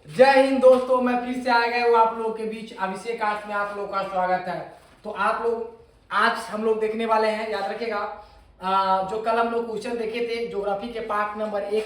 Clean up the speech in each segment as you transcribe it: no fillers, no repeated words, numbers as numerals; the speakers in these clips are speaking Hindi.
जय हिंद दोस्तों, मैं फिर से आ गया हूँ आप लोगों के बीच। अभिषेक आर्ट्स में आप लोगों का स्वागत है। तो आप लोग आज हम लोग देखने वाले हैं, याद रखिएगा, जो कल हम लोग क्वेश्चन देखे थे ज्योग्राफी के पार्ट नंबर 1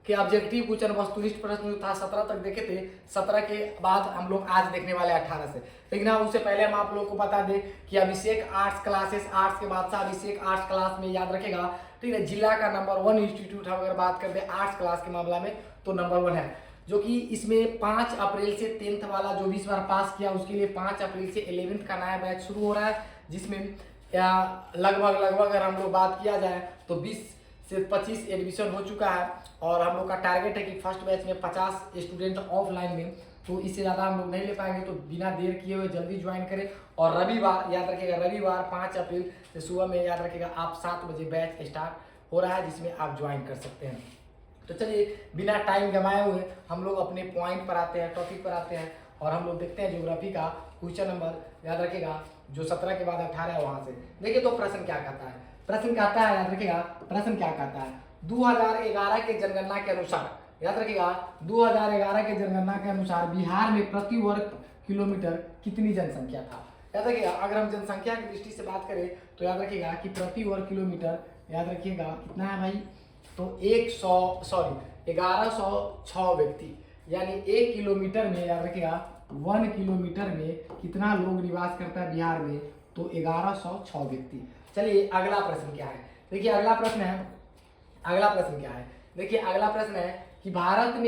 के ऑब्जेक्टिव क्वेश्चन वस्तुनिष्ठ प्रश्न जो था 17 तक देखे थे। 17 के बाद हम लोग आज देखने वाले 18 से। लेकिन हाँ, उससे पहले हम आप लोगों को बता दें कि अभिषेक आर्ट्स क्लासेस, आर्ट्स के बादशाह अभिषेक आर्ट्स क्लास में, याद रखेगा, ठीक है, जिला का नंबर 1 इंस्टीट्यूट हम अगर बात करते हैं आर्ट्स क्लास के मामला में तो नंबर 1 है। जो कि इसमें 5 अप्रैल से 10th वाला जो भी इस बार पास किया उसके लिए 5 अप्रैल से 11th का नया बैच शुरू हो रहा है, जिसमें लगभग अगर हम लोग बात किया जाए तो 20 से 25 एडमिशन हो चुका है। और हम लोग का टारगेट है कि फर्स्ट बैच में 50 स्टूडेंट ऑफलाइन में, तो इससे ज़्यादा हम लोग नहीं ले पाएंगे। तो बिना देर किए हुए जल्दी ज्वाइन करें। और रविवार, याद रखिएगा, रविवार 5 अप्रैल से सुबह में, याद रखिएगा, आप 7 बजे बैच स्टार्ट हो रहा है, जिसमें आप ज्वाइन कर सकते हैं। तो चलिए बिना टाइम गंवाए हुए हम लोग अपने पॉइंट पर आते हैं, टॉपिक पर आते हैं, और हम लोग देखते हैं ज्योग्राफी का क्वेश्चन नंबर, याद रखिएगा, जो 17 के बाद 18 है वहां से। देखिए तो प्रश्न क्या कहता है। प्रश्न कहता है, याद रखिएगा, प्रश्न क्या कहता है, 2011 के जनगणना के अनुसार, याद रखिएगा, 2011 के जनगणना के अनुसार बिहार में प्रति वर्ग किलोमीटर कितनी जनसंख्या था। याद रखिएगा, अगर हम जनसंख्या की दृष्टि से बात करें तो याद रखिएगा कि प्रति वर्ग किलोमीटर, याद रखिएगा, कितना है भाई, तो 1106 व्यक्ति, यानी 1 किलोमीटर में, याद रखिएगा, 1 किलोमीटर में कितना लोग निवास करता है बिहार में, तो 1106 व्यक्ति। चलिए अगला प्रश्न क्या है। देखिए अगला प्रश्न क्या है। देखिए अगला प्रश्न है कि भारत में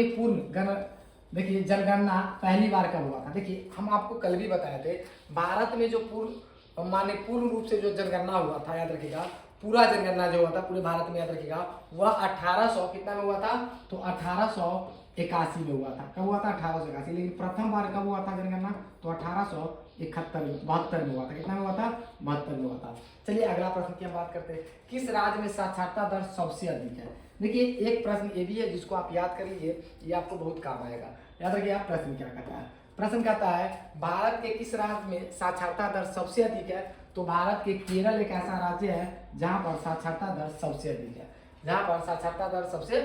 देखिए जनगणना पहली बार कब हुआ था। देखिए हम आपको कल भी बताए थे, भारत में जो पूर्ण रूप से जो जनगणना हुआ था, याद रखिएगा, पूरा जनगणना जो हुआ था पूरे भारत में, याद रखिएगा, वह 1800 कितना में हुआ था, तो 1881 में हुआ था। कब हुआ था, 1881। लेकिन प्रथम बार कब हुआ था जनगणना, तो 1872 में हुआ था। कितना में हुआ था, 72 में हुआ था। चलिए अगला प्रश्न की हम बात करते हैं, किस राज्य में साक्षरता दर सबसे अधिक है। देखिए एक प्रश्न ये भी है जिसको आप याद कर लीजिए, ये आपको बहुत काम आएगा। याद रखिए आप, प्रश्न क्या कहता है। प्रश्न कहता है भारत के किस राज्य में साक्षरता दर सबसे अधिक है। तो भारत के केरल एक ऐसा राज्य है जहां पर साक्षरता दर सबसे अधिक है, जहां पर साक्षरता दर सबसे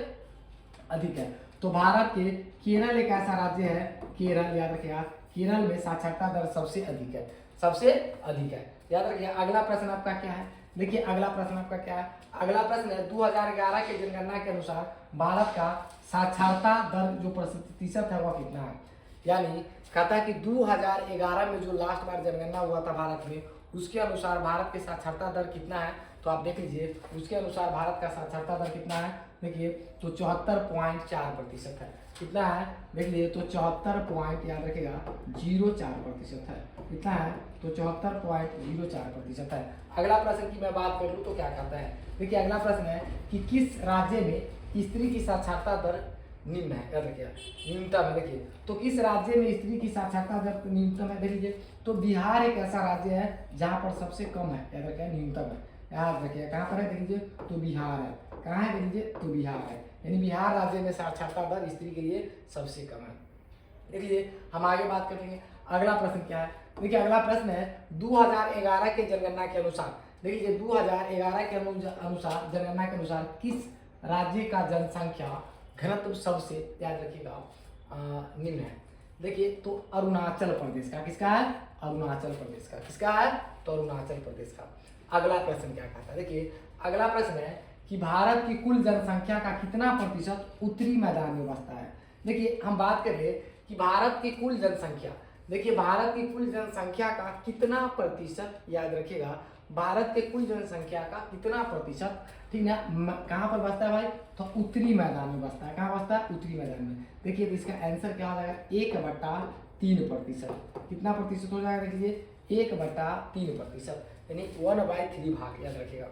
अधिक है। तो भारत के केरल एक ऐसा राज्य है, केरल, याद रखिएगा, केरल में साक्षरता दर सबसे अधिक है, सबसे अधिक है। याद रखिए अगला प्रश्न आपका क्या है। देखिए अगला प्रश्न आपका क्या है। अगला प्रश्न है 2011 के जनगणना के अनुसार भारत का साक्षरता दर जो प्रतिशत है वह कितना है। यानी कहता है कि 2011 में जो लास्ट बार जनगणना हुआ था भारत में, उसके अनुसार भारत के साक्षरता दर कितना है। तो आप देख लीजिए, उसके अनुसार भारत का साक्षरता दर कितना है। देखिए तो 74.4% है। कितना है, देख लीजिए, तो 74 याद रखिएगा 04% है। कितना है, तो 74.04% है। अगला प्रश्न की मैं बात करूँ तो क्या कहता है। देखिए अगला प्रश्न है कि किस राज्य में स्त्री की साक्षरता दर निम्न है। याद रखिएगा, न्यूनतम है। देखिए तो किस राज्य में स्त्री की साक्षरता दर न्यूनतम है। देख लीजिए, तो बिहार एक ऐसा राज्य है जहाँ पर सबसे कम है, याद रखिएगा, न्यूनतम है। याद रखिएगा कहाँ पर है, देख लीजिए, तो बिहार है। कहाँ है, देख लीजिए, तो बिहार है। यानी बिहार राज्य में साक्षरता दर स्त्री के लिए सबसे कम है। देखिए हम आगे बात करेंगे। अगला प्रश्न क्या है। देखिए अगला प्रश्न है 2011 के जनगणना के अनुसार, देख लीजिए, 2011 के अनुसार जनगणना के अनुसार किस राज्य का जनसंख्या घनत्व सबसे, याद रखिएगा, निम्न है। देखिए तो अरुणाचल प्रदेश का। किसका है, अरुणाचल प्रदेश का। किसका है, तो अरुणाचल प्रदेश का। अगला प्रश्न क्या कहता है। देखिए अगला प्रश्न है कि भारत की कुल जनसंख्या का कितना प्रतिशत उत्तरी मैदान में बसता है। देखिए हम बात करें कि भारत की कुल जनसंख्या, देखिए भारत की कुल जनसंख्या का कितना प्रतिशत, याद रखिएगा, भारत के कुल जनसंख्या का कितना प्रतिशत, ठीक है, कहाँ पर बसता है भाई, तो उत्तरी मैदान में बसता है। कहाँ बसता है, उत्तरी मैदान में। देखिए तो इसका आंसर क्या हो जाएगा, 1/3%। कितना प्रतिशत हो जाएगा, देखिए 1/3%, यानी 1/3 भाग, याद रखिएगा।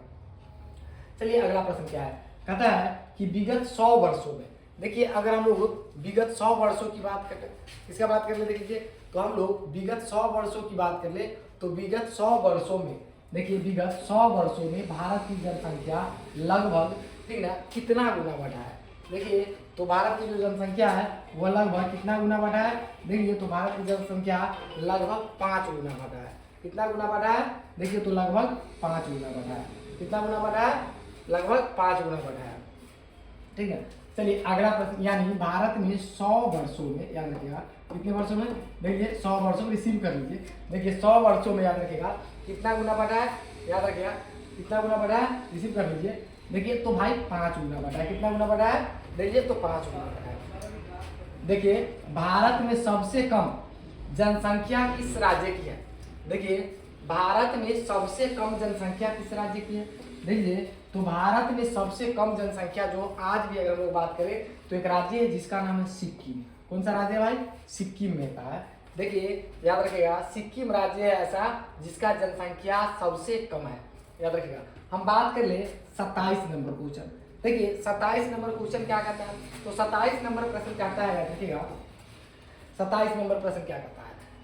चलिए अगला प्रश्न क्या है। कहता है कि विगत 100 वर्षों में, देखिए अगर हम लोग विगत 100 वर्षों की बात करते हैं, इसका बात कर ले, देखिए तो हम लोग विगत 100 वर्षों की बात कर ले, तो विगत 100 वर्षों में, देखिए विगत 100 वर्षों में भारत की जनसंख्या लगभग, ठीक ना, कितना गुना बढ़ा है। देखिए तो भारत की जो जनसंख्या है वह लगभग कितना गुना बढ़ा है। देखिए तो भारत की जनसंख्या लगभग 5 गुना बढ़ा है। कितना गुना बढ़ा है, देखिए तो लगभग 5 गुना बढ़ा है। कितना गुना बढ़ा है, लगभग 5 गुना बढ़ा है। ठीक है। चलिए अगला प्रश्न, यानी भारत में 100 वर्षों में, याद रखिएगा कितने वर्षों में, देखिए 100 वर्षों में, रिसीव कर लीजिए, देखिए 100 वर्षों में याद रखिएगा कितना गुना बढ़ा है, याद रखिएगा कितना गुना बढ़ा है, रिसीव कर लीजिए, देखिए तो भाई 5 गुना बढ़ा है, कितना गुना बढ़ा है, देखिए तो 5 गुना बढ़ा है। देखिए भारत में सबसे कम जनसंख्या किस राज्य की है, देखिए भारत में सबसे कम जनसंख्या किस राज्य की है, देखिए तो भारत में सबसे कम जनसंख्या जो आज भी अगर हम लोग बात करें तो एक राज्य है जिसका नाम है सिक्किम। कौन सा राज्य है भाई, सिक्किम में का है। देखिए याद रखिएगा सिक्किम राज्य है ऐसा जिसका जनसंख्या सबसे कम है, याद रखिएगा। हम बात कर ले 27 नंबर क्वेश्चन, देखिए 27 नंबर क्वेश्चन क्या कहता है, तो 27 नंबर प्रश्न कहता है, याद रखिएगा 27 नंबर प्रश्न क्या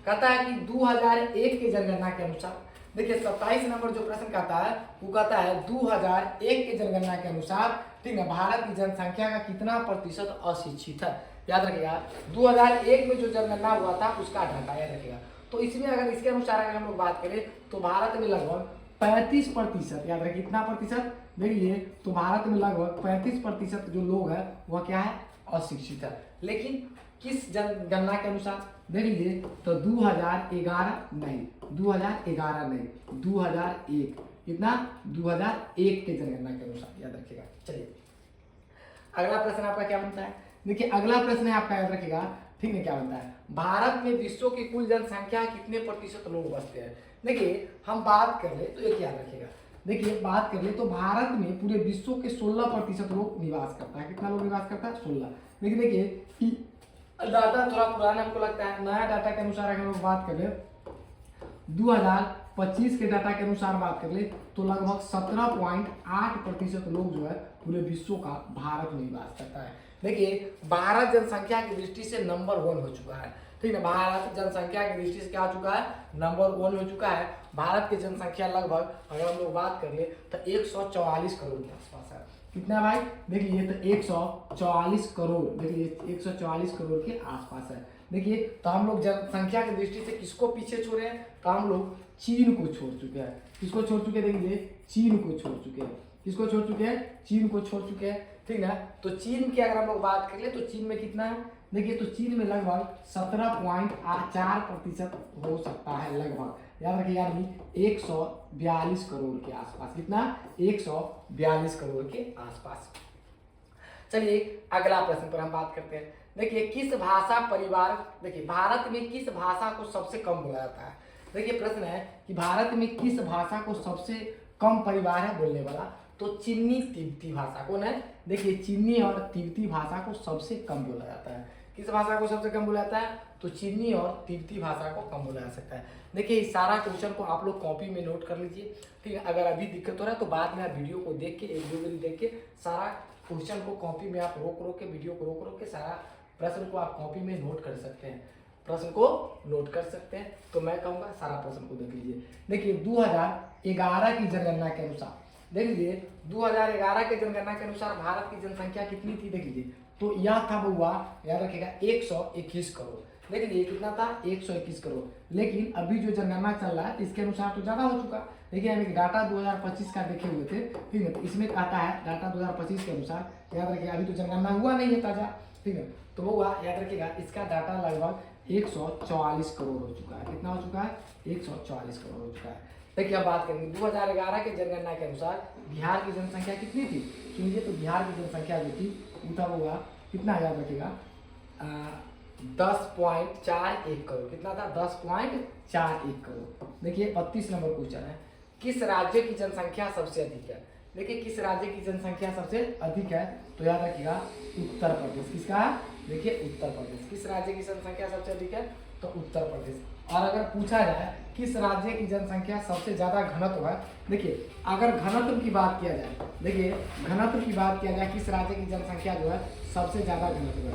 कहता है कि 2001 की जनगणना के अनुसार, देखिए 27 नंबर जो प्रश्न कहता है वो कहता है 2001 की जनगणना के अनुसार, ठीक है, भारत की जनसंख्या का कितना प्रतिशत अशिक्षित है, याद रखिएगा 2001 में जो जनगणना हुआ था उसका डाटा, याद रखिएगा। तो इसमें अगर इसके अनुसार अगर हम लोग बात करें तो भारत में लगभग 35%, याद रखिए कितना प्रतिशत, देखिए तो भारत में लगभग 35% जो लोग हैं वह क्या है, अशिक्षित है। लेकिन किस जनगणना के अनुसार, देख लीजिए तो 2011 नहीं, 2011 नहीं, 2001, कितना 2001 के जनगणना के अनुसार, याद रखिएगा। चलिए अगला प्रश्न आपका क्या बनता है, देखिए अगला प्रश्न है आपका, याद रखिएगा, ठीक है, क्या बनता है, भारत में विश्व की कुल जनसंख्या कितने प्रतिशत लोग बसते हैं। देखिए हम बात कर ले तो एक याद रखिएगा, देखिए बात कर ले तो भारत में पूरे विश्व के 16% लोग निवास करता है, कितना लोग निवास करता है, 16। लेकिन देखिए डाटा थोड़ा पुराना हमको लगता है, नया डाटा के अनुसार अगर हम लोग बात कर ले 2025 के डाटा के अनुसार बात कर ले तो लगभग 17.8% लोग जो है पूरे विश्व का भारत में निवास करता है। देखिए भारत जनसंख्या की दृष्टि से नंबर 1 हो चुका है, ठीक है, भारत जनसंख्या की दृष्टि से क्या हो चुका है, नंबर 1 हो चुका है। भारत की जनसंख्या लगभग अगर हम लोग बात कर ले तो 144 करोड़ के आसपास है, कितना भाई, देखिए तो 144 करोड़, देखिए 144 करोड़ के आसपास है। देखिए तो हम लोग जनसंख्या की दृष्टि से किसको पीछे छोड़े हैं, तो हम लोग चीन को छोड़ चुके हैं, किसको छोड़ चुके हैं, देखिए चीन को छोड़ चुके हैं, किसको छोड़ चुके हैं, चीन को छोड़ चुके हैं, ठीक है। तो चीन की अगर हम लोग बात कर ले तो चीन में कितना है, देखिए तो चीन में लगभग 17.4% हो सकता है लगभग, याद रखिए, यानी 142 करोड़ के आसपास, कितना 142 करोड़ के आसपास। चलिए अगला प्रश्न पर हम बात करते हैं, देखिए किस भाषा परिवार, देखिए भारत में किस भाषा को सबसे कम बोला जाता है। देखिए प्रश्न है कि भारत में किस भाषा को सबसे कम परिवार है बोलने वाला, तो चीनी तिब्बती भाषा, कौन है, देखिए चीनी और तिब्बती भाषा को सबसे कम बोला जाता है। किस भाषा को सबसे कम बोला जाता है, तो चीनी और तिब्बती भाषा को कम बोला जा सकता है। देखिए इस सारा क्वेश्चन को आप लोग कॉपी में नोट कर लीजिए, ठीक है। अगर अभी दिक्कत हो रहा है तो बाद में आप वीडियो को देख के, एक दो बार देख के सारा क्वेश्चन को कॉपी में आप रोक के, वीडियो को रोक के सारा प्रश्न को आप कॉपी में नोट कर सकते हैं, प्रश्न को नोट कर सकते हैं। तो मैं कहूँगा सारा प्रश्न को देख लीजिए। देखिए 2011 की जनगणना के अनुसार, देख लीजिए 2011 के जनगणना के अनुसार भारत की जनसंख्या कितनी थी, देख लीजिए तो यह था बउआ, याद रखिएगा 121 करोड़, देख लीजिए कितना था 121 करोड़। लेकिन अभी जो जनगणना चल रहा है इसके अनुसार तो ज़्यादा हो चुका। देखिए हम एक डाटा 2025 का देखे हुए थे, ठीक है, तो इसमें कहता है डाटा 2025 के अनुसार, याद रखिएगा अभी तो जनगणना हुआ नहीं है ताज़ा, ठीक है, तो बउआ याद रखिएगा इसका डाटा लगभग 144 करोड़ हो चुका है, कितना हो चुका है, 144 करोड़ हो चुका है। देखिए अब बात करेंगे 2011 के जनगणना के अनुसार बिहार की जनसंख्या कितनी थी, सुनिए तो बिहार की जनसंख्या जो थी वो था होगा कितना, याद रखिएगा 10.41 करोड़, कितना था 10.41 करोड़। देखिए 32 नंबर क्वेश्चन है, किस राज्य की जनसंख्या सबसे अधिक है। देखिए किस राज्य की जनसंख्या सबसे अधिक है, तो याद रखिएगा उत्तर प्रदेश, किसका है, देखिए उत्तर प्रदेश। किस राज्य की जनसंख्या सबसे अधिक है, तो उत्तर प्रदेश। और अगर पूछा जाए किस राज्य की जनसंख्या सबसे ज़्यादा घनत्व है, देखिए अगर घनत्व की बात किया जाए, देखिए घनत्व की बात किया जाए किस राज्य की जनसंख्या जो है सबसे ज़्यादा घनत्व है,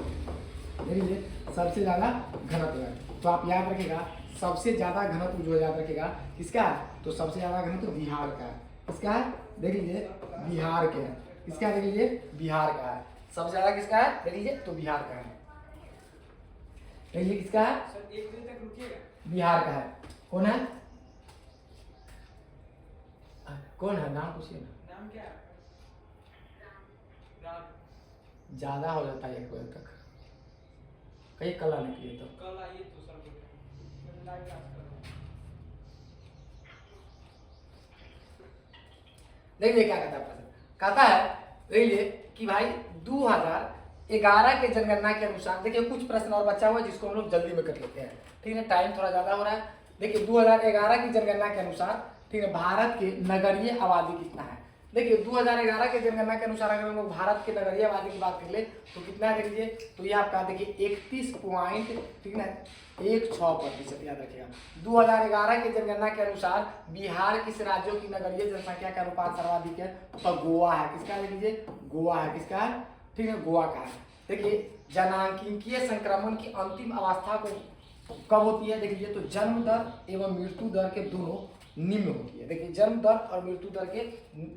देखिए सबसे ज़्यादा घनत्व है, तो आप याद रखिएगा सबसे ज़्यादा घनत्व जो है, याद रखिएगा किसका है, तो सबसे ज़्यादा घनत्व बिहार का है, किसका है, देख लीजिए बिहार के है, किसका है, देख लीजिए बिहार का है, सबसे ज़्यादा किसका है, देख लीजिए तो बिहार का है, देख लीजिए किसका है, बिहार का है। कौन है, कौन है, नाम पूछिए ना, नाम क्या है? ज़्यादा हो जाता है 1 बजे तक, कहीं कल आने के लिए तो कल आइए तो सर लाइव क्लास करो। देखिए क्या कहता है प्रश्न, कहता है देखिए कि भाई 2011 के जनगणना के अनुसार, देखिए कुछ प्रश्न और बचा हुआ है जिसको हम लोग जल्दी में कर लेते हैं, ठीक है, टाइम थोड़ा ज्यादा हो रहा है। देखिए 2011 की जनगणना के अनुसार, ठीक है, भारत के नगरीय आबादी कितना है। देखिए 2011 के जनगणना के अनुसार अगर हम लोग भारत के नगरीय आबादी की बात कर ले तो कितना है, देखिए तो ये आपका देखिए 31 पॉइंट, ठीक है, 16% याद रखिएगा। 2011 के जनगणना के अनुसार बिहार किस राज्यों की नगरीय जनसंख्या का अनुपात सर्वाधिक है, तो गोवा है। किसका है, देखिए गोवा है, किसका है, ठीक है, गोवा का है। देखिए जनांकीय संक्रमण की अंतिम अवस्था को कब होती है, देखिए तो जन्म दर एवं मृत्यु दर के दोनों निम्न होती है। देखिए जन्म दर और मृत्यु दर के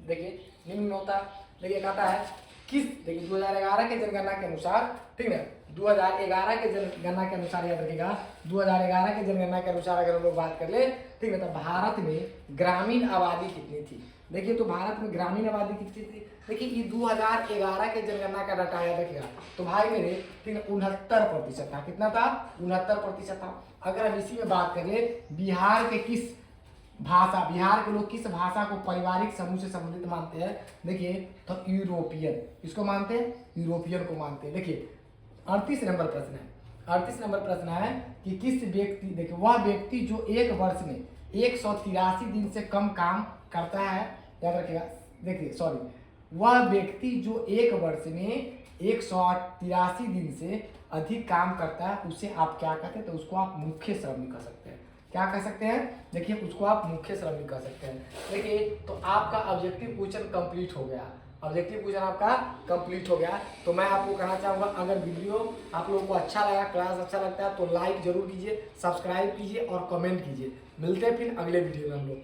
देखिए निम्न होता है। देखिए कहता है किस, देखिए 2011 के जनगणना के अनुसार, ठीक है, 2011 के जनगणना के अनुसार याद रखिएगा, 2011 के जनगणना के अनुसार अगर हम लोग बात कर ले, ठीक है, तो भारत में ग्रामीण आबादी कितनी थी। देखिए तो भारत में ग्रामीण आबादी कितनी थी, देखिए ये 2011 के जनगणना का डाटा याद रखिएगा, तो भाई मेरे, ठीक है, 69% था। कितना था, 69% था। अगर हम इसी में बात करें बिहार के किस भाषा, बिहार के लोग किस भाषा को पारिवारिक समूह से संबंधित मानते हैं, देखिए तो यूरोपियन, इसको मानते हैं, यूरोपियन को मानते हैं। देखिए 38 नंबर प्रश्न है, 38 नंबर प्रश्न है कि किस व्यक्ति, देखिए वह व्यक्ति जो एक वर्ष में 183 दिन से कम काम करता है, याद रखिएगा, देखिए सॉरी, वह व्यक्ति जो एक वर्ष में 183 दिन से अधिक काम करता है उसे आप क्या कहते हैं, तो उसको आप मुख्य श्रमिक कह सकते हैं। क्या कह सकते हैं, देखिए उसको आप मुख्य श्रमिक कह सकते हैं। देखिए तो आपका ऑब्जेक्टिव क्वेश्चन कंप्लीट हो गया, ऑब्जेक्टिव क्वेश्चन आपका कंप्लीट हो गया। तो मैं आपको कहना चाहूँगा अगर वीडियो आप लोगों को अच्छा लगा, क्लास अच्छा लगता है तो लाइक जरूर कीजिए, सब्सक्राइब कीजिए और कमेंट कीजिए। मिलते हैं फिर अगले वीडियो में हम लोग।